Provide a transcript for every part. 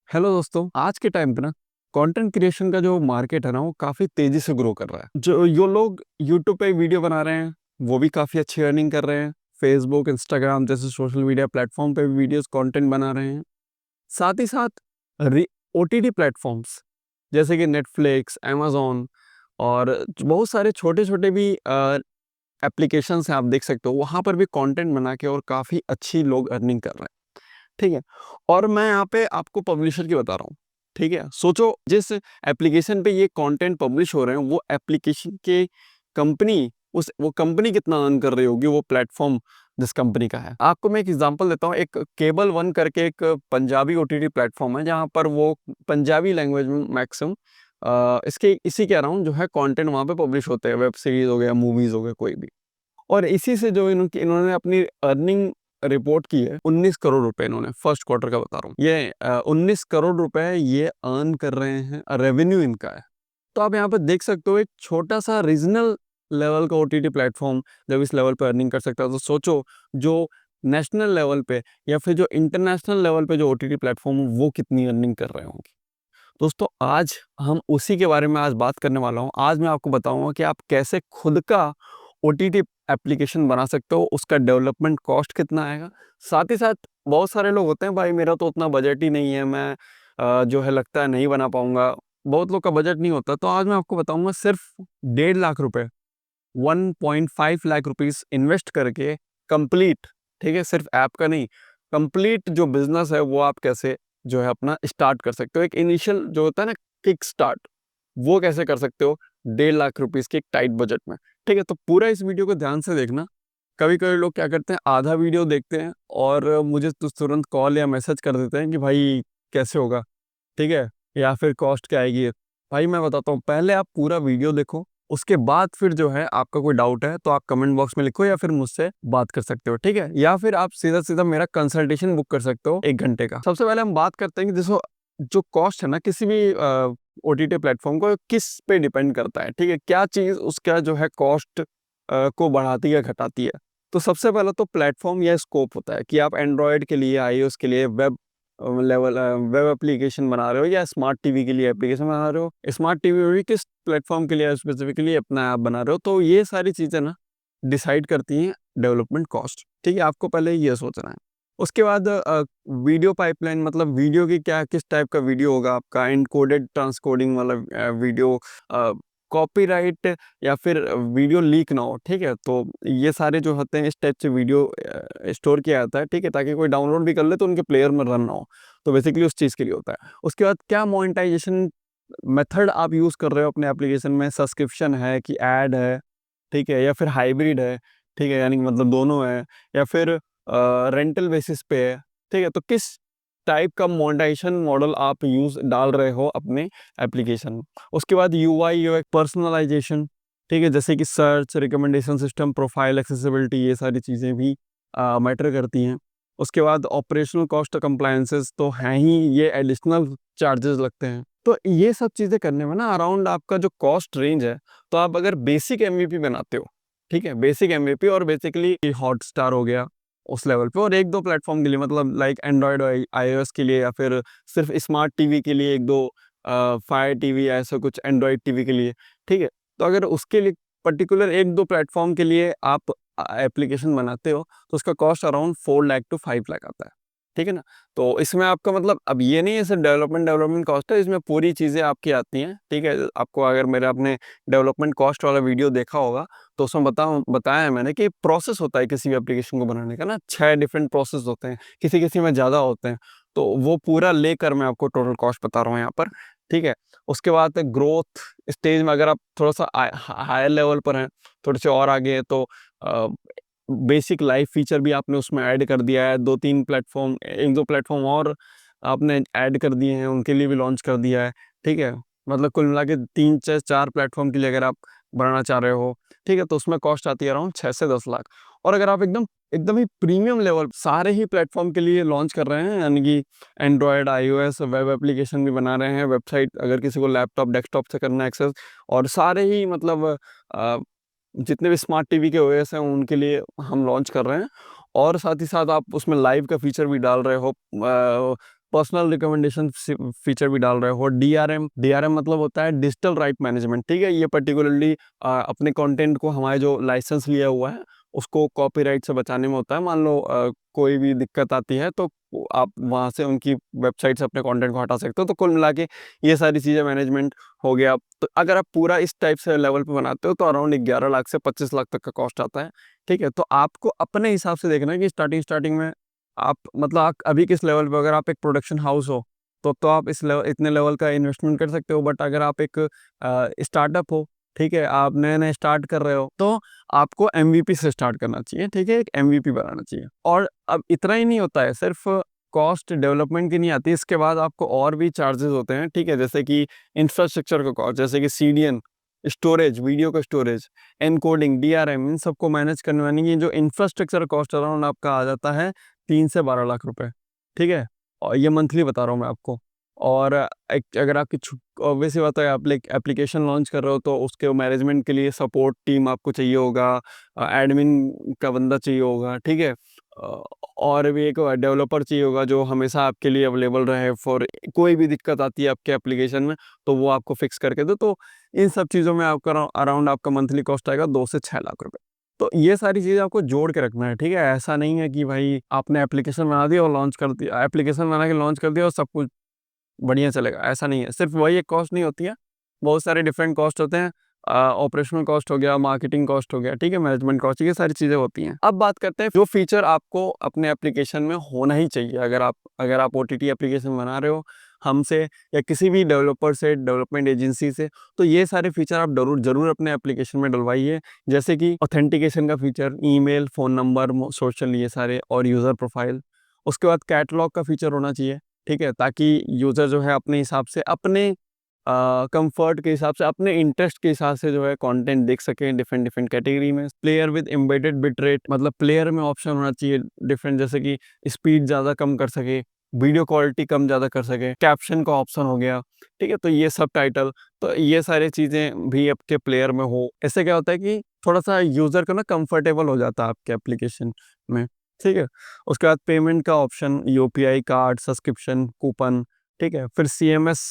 Hello दोस्तों, आज के टाइम पे ना कंटेंट क्रिएशन का जो मार्केट है ना वो काफ़ी तेज़ी से ग्रो कर रहा है। जो लोग यूट्यूब पे वीडियो बना रहे हैं वो भी काफ़ी अच्छी अर्निंग कर रहे हैं। फेसबुक, इंस्टाग्राम जैसे सोशल मीडिया प्लेटफॉर्म पे भी वीडियोस कंटेंट बना रहे हैं। साथ ही साथ ओटीटी प्लेटफॉर्म्स जैसे कि नेटफ्लिक्स, अमेजोन और बहुत सारे छोटे-छोटे भी एप्लीकेशंस हैं, आप देख सकते हो वहाँ पर भी कंटेंट बना के और काफ़ी अच्छी लोग अर्निंग कर रहे हैं। ठीक है। और मैं यहाँ पे आपको पब्लिशर की बता रहा हूँ। ठीक है, सोचो जिस एप्लीकेशन पे ये कंटेंट पब्लिश हो रहे हैं वो एप्लीकेशन के कंपनी उस वो कंपनी कितना अर्न कर रही होगी, वो प्लेटफॉर्म जिस कंपनी का है। आपको मैं एक एग्जांपल देता हूँ। एक केबल वन करके एक पंजाबी ओटीटी प्लेटफॉर्म है जहाँ पर वो पंजाबी लैंग्वेज में मैक्सिमम इसके इसी के अराउंड जो है कंटेंट वहाँ पे पब्लिश होते हैं, वेब सीरीज हो गया, मूवीज हो गया, कोई भी। और इसी से जो इन्होंने अपनी अर्निंग रिपोर्ट की है 19 करोड़ रुपए, इन्होंने फर्स्ट क्वार्टर का बता रहा हूँ। ये 19 करोड़ रुपए ये अर्न कर रहे हैं, रेवेन्यू इनका है। तो आप यहाँ पे देख सकते हो एक छोटा सा रीजनल लेवल का ओटीटी प्लेटफॉर्म जब इस लेवल पे अर्निंग कर सकता है, तो सोचो जो नेशनल लेवल पे या फिर जो इंटरनेशनल लेवल पे जो ओटीटी प्लेटफॉर्म वो कितनी अर्निंग कर रहे होंगे। दोस्तों, आज हम उसी के बारे में आज बात करने वाला हूँ। आज मैं आपको बताऊंगा कि आप कैसे खुद का ओटीटी एप्लीकेशन बना सकते हो, उसका डेवलपमेंट कॉस्ट कितना आएगा। साथ ही साथ बहुत सारे लोग होते हैं, भाई मेरा तो उतना बजट ही नहीं है, मैं जो है लगता है नहीं बना पाऊंगा। बहुत लोग का बजट नहीं होता, तो आज मैं आपको बताऊंगा सिर्फ 1.5 लाख रुपए, 1.5 लाख रुपीज इन्वेस्ट करके कंप्लीट, ठीक है, सिर्फ ऐप का नहीं, कंप्लीट जो बिजनेस है वो आप कैसे जो है अपना स्टार्ट कर सकते हो। एक इनिशियल जो होता है ना, किक स्टार्ट, वो कैसे कर सकते हो 1.5 लाख रुपीज के एक टाइट बजट में। ठीक है, तो पूरा इस वीडियो को ध्यान से देखना। कभी कभी लोग क्या करते हैं, आधा वीडियो देखते हैं और मुझे तो तुरंत कॉल या मैसेज कर देते हैं कि भाई कैसे होगा, ठीक है, या फिर कॉस्ट क्या आएगी। भाई मैं बताता हूँ, पहले आप पूरा वीडियो देखो, उसके बाद फिर जो है आपका कोई डाउट है तो आप कमेंट बॉक्स में लिखो या फिर मुझसे बात कर सकते हो। ठीक है, या फिर आप सीधा सीधा मेरा कंसल्टेशन बुक कर सकते हो 1 घंटे का। सबसे पहले हम बात करते हैं कि देखो, जो कॉस्ट है ना किसी भी ओटीटी प्लेटफॉर्म को, किस पे डिपेंड करता है। ठीक है, क्या चीज़ उसका जो है कॉस्ट को बढ़ाती है घटाती है। तो सबसे पहला तो प्लेटफॉर्म या स्कोप होता है कि आप एंड्रॉयड के लिए, आईओएस के लिए वेब एप्लीकेशन बना रहे हो या स्मार्ट टीवी के लिए एप्लीकेशन बना रहे हो। स्मार्ट टीवी में भी किस प्लेटफॉर्म के लिए स्पेसिफिकली अपना ऐप बना रहे हो। तो ये सारी चीज़ें ना डिसाइड करती हैं डेवलपमेंट कॉस्ट। ठीक है, आपको पहले ये सोचना है। उसके बाद वीडियो पाइपलाइन, मतलब वीडियो की क्या, किस टाइप का वीडियो होगा आपका, इनकोडेड ट्रांसकोडिंग वाला वीडियो, कॉपीराइट या फिर वीडियो लीक ना हो। ठीक है, तो ये सारे जो होते हैं इस टाइप से वीडियो स्टोर किया जाता है। ठीक है, ताकि कोई डाउनलोड भी कर ले तो उनके प्लेयर में रन ना हो। तो बेसिकली उस चीज़ के लिए होता है। उसके बाद क्या मोनेटाइजेशन मेथड आप यूज़ कर रहे हो अपने एप्लीकेशन में, सब्सक्रिप्शन है कि ऐड है, ठीक है, या फिर हाइब्रिड है। ठीक है, यानी कि मतलब दोनों है, या फिर रेंटल बेसिस पे है। ठीक है, तो किस टाइप का मोनेटाइजेशन मॉडल आप यूज़ डाल रहे हो अपने एप्लीकेशन में। उसके बाद यूआई यूएक्स पर्सनलाइजेशन, ठीक है, जैसे कि search, recommendation system, profile accessibility, ये सारी चीज़ें भी मैटर करती हैं। उसके बाद ऑपरेशनल कॉस्ट कंप्लायंसेस तो हैं ही, ये एडिशनल चार्जेस लगते हैं। तो ये सब चीज़ें करने में ना अराउंड आपका जो कॉस्ट रेंज है, तो आप अगर बेसिक एमवीपी बनाते हो, ठीक है, बेसिक एमवीपी और बेसिकली हॉटस्टार हो गया उस लेवल पे, और एक दो प्लेटफॉर्म के लिए, मतलब लाइक एंड्रॉयड और आईओएस के लिए, या फिर सिर्फ स्मार्ट टीवी के लिए एक दो फायर टीवी या ऐसा कुछ एंड्रॉयड टीवी के लिए। ठीक है, तो अगर उसके लिए पर्टिकुलर एक दो प्लेटफॉर्म के लिए आप एप्लीकेशन बनाते हो तो उसका cost around 4 lakh to 5 lakh आता है। ठीक है ना, तो इसमें आपका मतलब अब ये नहीं है सिर्फ डेवलपमेंट कॉस्ट है, इसमें पूरी चीज़ें आपकी आती हैं। ठीक है, आपको अगर मेरा आपने डेवलपमेंट कॉस्ट वाला वीडियो देखा होगा तो उसमें बताया है मैंने कि प्रोसेस होता है किसी भी एप्लीकेशन को बनाने का ना, 6 डिफरेंट प्रोसेस होते हैं, किसी किसी में ज़्यादा होते हैं। तो वो पूरा लेकर मैं आपको टोटल कॉस्ट बता रहा हूँ यहाँ पर। ठीक है, उसके बाद ग्रोथ स्टेज में अगर आप थोड़ा सा हायर लेवल पर हैं, थोड़े से और आगे हैं, तो बेसिक लाइव फीचर भी आपने उसमें ऐड कर दिया है। 2-3 प्लेटफॉर्म, एक दो प्लेटफॉर्म और आपने ऐड कर दिए हैं, उनके लिए भी लॉन्च कर दिया है। ठीक है, मतलब कुल मिला के 3 से 4 प्लेटफॉर्म के लिए अगर आप बनाना चाह रहे हो, ठीक है, तो उसमें कॉस्ट आती है अराउंड 6 से 10 लाख। और अगर आप एकदम एकदम ही प्रीमियम लेवल सारे ही प्लेटफॉर्म के लिए लॉन्च कर रहे हैं, यानी कि एंड्रॉयड, आईओएस, वेब एप्लीकेशन भी बना रहे हैं, वेबसाइट अगर किसी को लैपटॉप, डेस्कटॉप से करना है एक्सेस, और सारे ही मतलब जितने भी स्मार्ट टीवी के ओएस हैं उनके लिए हम लॉन्च कर रहे हैं। और साथ ही साथ आप उसमें लाइव का फीचर भी डाल रहे हो, पर्सनल रिकमेंडेशन फीचर भी डाल रहे हो। डीआरएम मतलब होता है डिजिटल राइट मैनेजमेंट, ठीक है। ये पर्टिकुलरली अपने कंटेंट को, हमारे जो लाइसेंस लिया हुआ है उसको कॉपीराइट से बचाने में होता है। मान लो कोई भी दिक्कत आती है तो आप वहाँ से उनकी वेबसाइट से अपने कंटेंट को हटा सकते हो। तो कुल मिला के ये सारी चीज़ें मैनेजमेंट हो गया। तो अगर आप पूरा इस टाइप से लेवल पे बनाते हो तो अराउंड 11 लाख से 25 लाख तक का कॉस्ट आता है, ठीक है। तो आपको अपने हिसाब से देखना है कि स्टार्टिंग में आप मतलब आप अभी किस लेवल पे, अगर आप एक प्रोडक्शन हाउस हो तो आप इस लेवल, इतने लेवल का इन्वेस्टमेंट कर सकते हो। बट अगर आप एक स्टार्टअप हो, ठीक है, आप नए स्टार्ट कर रहे हो, तो आपको एमवीपी से स्टार्ट करना चाहिए, ठीक है। एक एमवीपी बनाना चाहिए। और अब इतना ही नहीं होता है, सिर्फ कॉस्ट डेवलपमेंट की नहीं आती, इसके बाद आपको और भी चार्जेस होते हैं, ठीक है। जैसे कि इंफ्रास्ट्रक्चर का कॉस्ट, जैसे कि सीडीएन, स्टोरेज, वीडियो का स्टोरेज, एनकोडिंग, डीआरएम, इन सबको मैनेज करने की जो इंफ्रास्ट्रक्चर कॉस्ट अराउंड आपका आ जाता है 3 से 12 लाख रुपए, ठीक है। और ये मंथली बता रहा हूँ मैं आपको। और अगर आपकी ऑब्वियस सी बात है, आप एक एप्लीकेशन लॉन्च कर रहे हो तो उसके मैनेजमेंट के लिए सपोर्ट टीम आपको चाहिए होगा, एडमिन का बंदा चाहिए होगा, ठीक है। और भी एक डेवलपर चाहिए होगा जो हमेशा आपके लिए अवेलेबल रहे, फॉर कोई भी दिक्कत आती है आपके एप्लीकेशन में तो वो आपको फिक्स करके दो। तो इन सब चीज़ों में आपका अराउंड आपका मंथली कॉस्ट आएगा 2 से 6 लाख रुपए। तो ये सारी चीज़ें आपको जोड़ के रखना है, ठीक है। ऐसा नहीं है कि भाई आपने एप्लीकेशन बना दिया और लॉन्च कर दिया, एप्लीकेशन बना के लॉन्च कर दिया और सब कुछ बढ़िया चलेगा, ऐसा नहीं है। सिर्फ वही एक कॉस्ट नहीं होती है, बहुत सारे डिफरेंट कॉस्ट होते हैं। ऑपरेशनल कॉस्ट हो गया, मार्केटिंग कॉस्ट हो गया, ठीक है, मैनेजमेंट कॉस्ट, ये सारी चीज़ें होती हैं। अब बात करते हैं जो फीचर आपको अपने एप्लीकेशन में होना ही चाहिए। अगर आप ओटीटी एप्लीकेशन बना रहे हो हमसे या किसी भी डेवलपर से, डेवलपमेंट एजेंसी से, तो ये सारे फीचर आप ज़रूर अपने एप्लीकेशन में डलवाइए। जैसे कि ऑथेंटिकेशन का feature, email, phone number, social, ये सारे, और यूज़र प्रोफाइल। उसके बाद कैटलॉग का फीचर होना चाहिए, ठीक है, ताकि यूज़र जो है अपने हिसाब से, अपने कंफर्ट के हिसाब से, अपने इंटरेस्ट के हिसाब से जो है कंटेंट देख सकें डिफरेंट डिफरेंट कैटेगरी में। Player with embedded bit rate, मतलब प्लेयर में ऑप्शन होना चाहिए डिफरेंट, जैसे कि स्पीड ज़्यादा कम कर सके, वीडियो क्वालिटी कम ज़्यादा कर सके, कैप्शन का ऑप्शन हो गया, ठीक है। तो ये सब टाइटल, तो ये सारी चीज़ें भी आपके प्लेयर में हो। इससे क्या होता है कि थोड़ा सा यूज़र को ना कंफर्टेबल हो जाता है आपके एप्लीकेशन में, ठीक है। उसके बाद पेमेंट का option, UPI, card, subscription, coupon, ठीक है। फिर CMS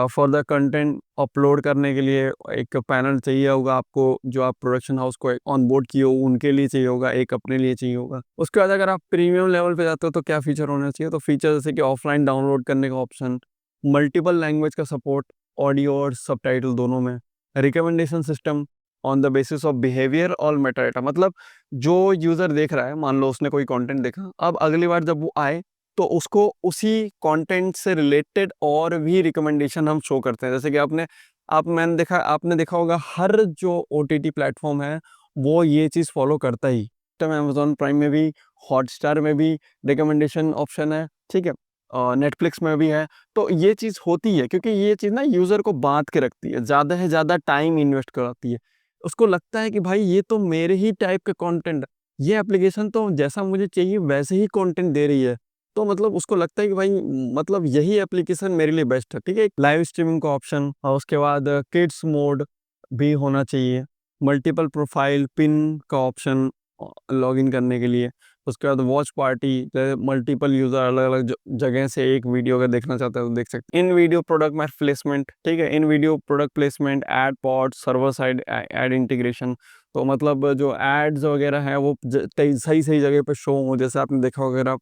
for the content upload करने के लिए एक पैनल चाहिए होगा आपको, जो आप प्रोडक्शन हाउस को ऑन बोर्ड किए हो उनके लिए चाहिए होगा, एक अपने लिए चाहिए होगा। उसके बाद अगर आप प्रीमियम लेवल पे जाते हो तो क्या फीचर होना चाहिए, तो फीचर जैसे कि ऑफलाइन डाउनलोड करने का ऑप्शन, मल्टीपल लैंग्वेज का सपोर्ट, ऑडियो और सबटाइटल दोनों में, recommendation system on the basis of behaviour और मेटाडेटा, मतलब जो यूज़र देख रहा है, मान लो उसने कोई कंटेंट देखा, अब अगली बार जब वो आए तो उसको उसी कंटेंट से रिलेटेड और भी रिकमेंडेशन हम शो करते हैं। जैसे कि आपने देखा होगा, हर जो ओटीटी प्लेटफॉर्म है वो ये चीज़ फॉलो करता ही। तो अमेजोन प्राइम में भी, हॉटस्टार में भी रिकमेंडेशन ऑप्शन है, ठीक है, और नेटफ्लिक्स में भी है। तो ये चीज़ होती है क्योंकि ये चीज़ ना यूज़र को बांध के रखती है, ज़्यादा से ज़्यादा टाइम इन्वेस्ट कराती है। उसको लगता है कि भाई ये तो मेरे ही टाइप का कंटेंट, ये एप्लीकेशन तो जैसा मुझे चाहिए वैसे ही कंटेंट दे रही है, तो मतलब उसको लगता है कि भाई मतलब यही एप्लीकेशन मेरे लिए बेस्ट है, ठीक है। लाइव स्ट्रीमिंग का ऑप्शन, और उसके बाद किड्स मोड भी होना चाहिए, मल्टीपल प्रोफाइल पिन का ऑप्शन लॉगिन करने के लिए। उसके बाद वॉच पार्टी, मल्टीपल यूज़र अलग अलग जगह से एक वीडियो अगर देखना चाहते हो तो देख सकते हैं। In video product match placement, ठीक है, in video product placement, ad pod, server side ad integration, तो मतलब जो एड्स वगैरह है वो सही सही जगह पे शो हो। जैसे आपने देखा होगा, अगर आप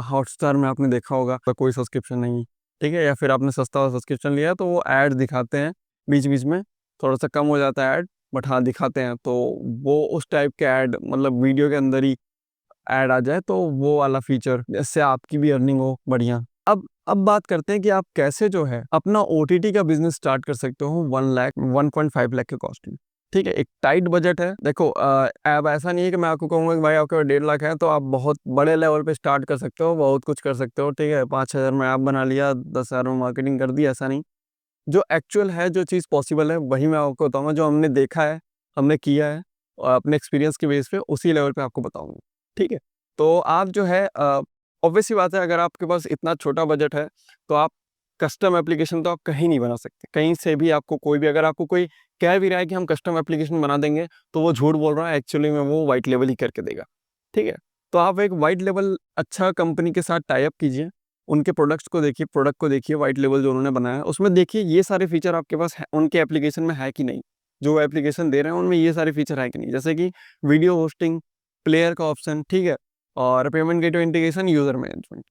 हॉटस्टार में आपने देखा होगा तो कोई सब्सक्रिप्शन नहीं, ठीक है, या फिर आपने सस्ता वाला सब्सक्रिप्शन लिया तो वो ऐड दिखाते हैं बीच बीच में, थोड़ा सा कम हो जाता है ऐड, बट हाँ दिखाते हैं। तो वो उस टाइप के ऐड, मतलब वीडियो के अंदर ही ऐड आ जाए, तो वो वाला फीचर, जिससे आपकी भी अर्निंग हो बढ़िया। अब बात करते हैं कि आप कैसे जो है अपना ओटीटी का बिजनेस स्टार्ट कर सकते हो 1 लाख 1.5 लाख के कॉस्ट में, ठीक है। एक टाइट बजट है। देखो अब ऐसा नहीं है कि मैं आपको कहूँगा कि भाई आपके 1.5 लाख है तो आप बहुत बड़े लेवल पे स्टार्ट कर सकते हो, बहुत कुछ कर सकते हो, ठीक है। 5,000 में ऐप बना लिया, 10,000 में मार्केटिंग कर दी, ऐसा नहीं। जो एक्चुअल है, जो चीज़ पॉसिबल है वही मैं आपको बताऊंगा, जो हमने देखा है, हमने किया है, और अपने एक्सपीरियंस के बेस पे उसी लेवल पे आपको बताऊंगा, ठीक है। तो आप जो है ऑब्वियस सी बात है, अगर आपके पास इतना छोटा बजट है तो आप कस्टम एप्लीकेशन तो आप कहीं नहीं बना सकते, कहीं से भी आपको कोई भी, अगर आपको कोई कह भी रहा है कि हम कस्टम एप्लीकेशन बना देंगे तो वो झूठ बोल रहा है, एक्चुअली में वो वाइट लेवल ही करके देगा, ठीक है। तो आप एक वाइट लेवल अच्छा कंपनी के साथ टाई अप कीजिए, उनके प्रोडक्ट को देखिए व्हाइट लेबल जो उन्होंने बनाया है, उसमें देखिए ये सारे फीचर आपके पास है, उनके एप्लीकेशन में है कि नहीं। जो एप्लीकेशन दे रहे हैं उनमें ये सारे फीचर है कि नहीं, जैसे कि वीडियो होस्टिंग, प्लेयर का ऑप्शन, ठीक है, और payment gateway integration, user management,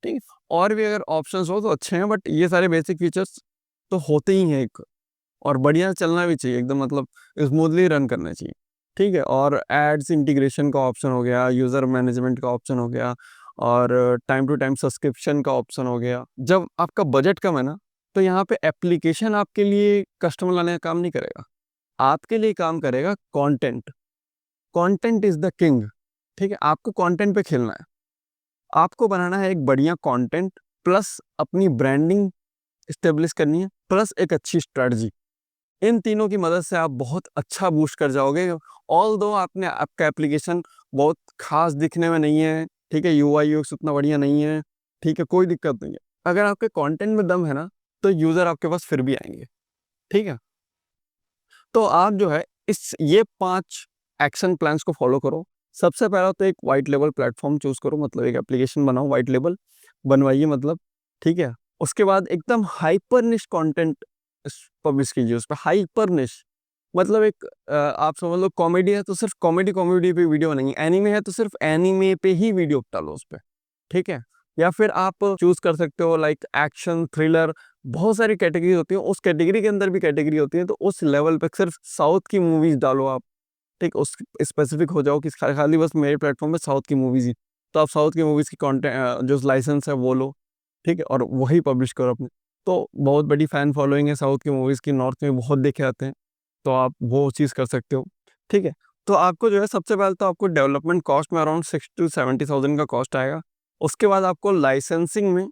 ठीक है। और भी अगर ऑप्शंस हो तो अच्छे हैं, बट ये सारे बेसिक फीचर्स तो होते ही हैं एक, और बढ़िया चलना भी चाहिए एकदम, मतलब स्मूथली रन करना चाहिए, ठीक है। और एड्स इंटीग्रेशन का ऑप्शन हो गया, यूज़र मैनेजमेंट का ऑप्शन हो गया, और टाइम टू टाइम सब्सक्रिप्शन का ऑप्शन हो गया। जब आपका बजट कम है ना, तो यहाँ पे एप्लीकेशन आपके लिए कस्टमर लाने का काम नहीं करेगा, आपके लिए काम करेगा content. Content is the king, ठीक है। आपको कंटेंट पे खेलना है, आपको बनाना है एक बढ़िया कंटेंट, प्लस अपनी ब्रांडिंग स्टेब्लिश करनी है, प्लस एक अच्छी स्ट्रेटजी। इन तीनों की मदद से आप बहुत अच्छा बूस्ट कर जाओगे। ऑल दो आपका एप्लीकेशन बहुत खास दिखने में नहीं है, ठीक है, यूआई यूएक्स उतना बढ़िया नहीं है, ठीक है, कोई दिक्कत नहीं है। अगर आपके कंटेंट में दम है ना, तो यूजर आपके पास फिर भी आएंगे, ठीक है। तो आप जो है ये 5 एक्शन प्लान्स को फॉलो करो। सबसे पहला तो एक वाइट लेवल प्लेटफॉर्म चूज करो, मतलब एक एप्लीकेशन बनाओ, वाइट लेवल बनवाइए, मतलब, ठीक है। उसके बाद एकदम हाइपर निश कंटेंट पब्लिश कीजिए उस पर, हाइपर निश, मतलब एक आप समझ लो कॉमेडी है तो सिर्फ कॉमेडी पे वीडियो बनेंगी, एनीमे है तो सिर्फ एनीमे पे ही वीडियो डालो उस पर, ठीक है। या फिर आप चूज कर सकते हो लाइक एक्शन, थ्रिलर, बहुत सारी कैटेगरी होती है, उस कैटेगरी के अंदर भी कैटेगरी होती है, तो उस लेवल पे सिर्फ साउथ की मूवीज डालो आप, ठीक, उस स्पेसिफिक हो जाओ कि खाली बस मेरे प्लेटफॉर्म पे साउथ की मूवीज ही, तो आप साउथ की मूवीज की कंटेंट जो लाइसेंस है वो लो, ठीक है, और वही पब्लिश करो अपने। तो बहुत बड़ी फैन फॉलोइंग है साउथ की मूवीज की, नॉर्थ में बहुत देखे आते हैं, तो आप वो चीज़ कर सकते हो, ठीक है। तो आपको जो है सबसे पहले तो आपको डेवलपमेंट कॉस्ट में अराउंड 60,000 to 70,000 का कॉस्ट आएगा। उसके बाद आपको लाइसेंसिंग में,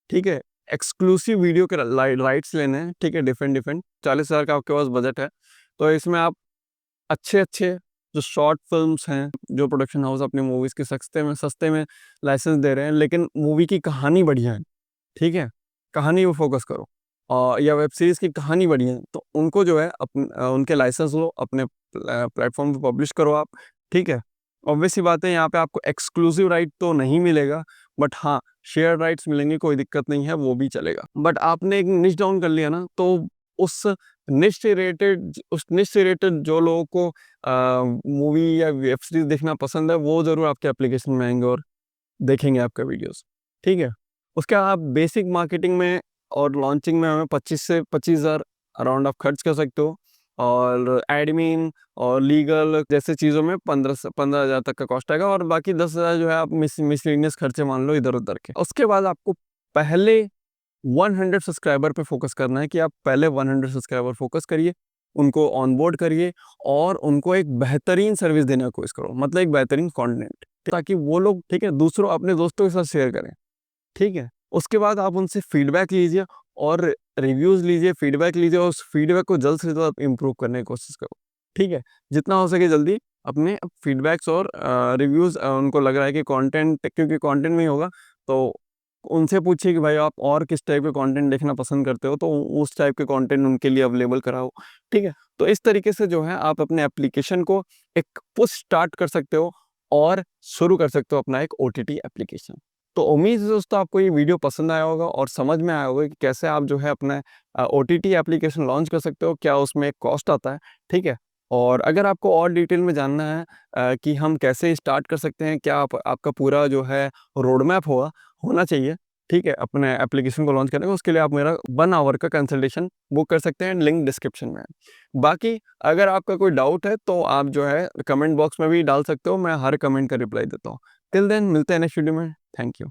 ठीक है, एक्सक्लूसिव वीडियो के राइट्स लेने हैं, ठीक है, डिफरेंट डिफरेंट, 40,000 का आपके पास बजट है। तो इसमें आप अच्छे अच्छे जो शॉर्ट फिल्म्स हैं, जो प्रोडक्शन हाउस अपनी मूवीज़ के सस्ते में लाइसेंस दे रहे हैं, लेकिन मूवी की कहानी बढ़िया है, ठीक है, कहानी पे फोकस करो, और या वेब सीरीज़ की कहानी बढ़िया है, तो उनको जो है उनके लाइसेंस लो, अपने प्लेटफॉर्म पे पब्लिश करो आप, ठीक है। ऑब्वियस सी बात है, यहाँ पे आपको एक्सक्लूसिव राइट तो नहीं मिलेगा, बट हाँ, शेयर राइट्स मिलेंगे, कोई दिक्कत नहीं है, वो भी चलेगा। बट आपने एक निश डाउन कर लिया ना, तो उस उस निश से रिलेटेड जो लोगों को मूवी या वेब सीरीज देखना पसंद है, वो ज़रूर आपके एप्लीकेशन में आएंगे और देखेंगे आपका वीडियोस, ठीक है। उसके आप बेसिक मार्केटिंग में और लॉन्चिंग में हमें 25 से 25,000 अराउंड आप खर्च कर सकते हो, और एडमिन और लीगल जैसे चीज़ों में 15,000 तक का कॉस्ट आएगा, और बाकी 10,000 जो है आप मिसलेनियस खर्चे मान लो इधर उधर के। उसके बाद आपको पहले 100 सब्सक्राइबर पे फोकस करना है, कि आप पहले 100 सब्सक्राइबर फोकस करिए, उनको ऑनबोर्ड करिए, और उनको एक बेहतरीन सर्विस देने की कोशिश करो, मतलब एक बेहतरीन कंटेंट, ताकि वो लोग, ठीक है, दूसरों अपने दोस्तों के साथ शेयर करें, ठीक है। उसके बाद आप उनसे फीडबैक लीजिए और रिव्यूज़ लीजिए, फीडबैक लीजिए, और उस फीडबैक को जल्द से जल्द इम्प्रूव करने की कोशिश करो, ठीक है। जितना हो सके जल्दी अपने फीडबैक्स और रिव्यूज़, उनको लग रहा है कि कंटेंट, क्योंकि कंटेंट नहीं होगा, तो उनसे पूछिए कि भाई आप और किस टाइप के कंटेंट देखना पसंद करते हो, तो उस टाइप के कंटेंट उनके लिए अवेलेबल कराओ, ठीक है। तो इस तरीके से जो है आप अपने एप्लीकेशन को एक पुश स्टार्ट कर सकते हो, और शुरू कर सकते हो अपना एक ओटीटी एप्लीकेशन। तो उम्मीद है दोस्तों आपको ये वीडियो पसंद आया होगा, और समझ में आया होगा कि कैसे आप जो है अपना ओटीटी एप्लीकेशन लॉन्च कर सकते हो, क्या उसमें एक कॉस्ट आता है, ठीक है। और अगर आपको और डिटेल में जानना है कि हम कैसे स्टार्ट कर सकते हैं, क्या आपका पूरा जो है रोड मैप होना चाहिए, ठीक है, अपने एप्लीकेशन को लॉन्च करने का, उसके लिए आप मेरा 1 आवर का कंसल्टेशन बुक कर सकते हैं, लिंक डिस्क्रिप्शन में है। बाकी अगर आपका कोई डाउट है तो आप जो है कमेंट बॉक्स में भी डाल सकते हो, मैं हर कमेंट का रिप्लाई देता हूँ। टिल देन मिलते हैं नेक्स्ट वीडियो में। Thank you.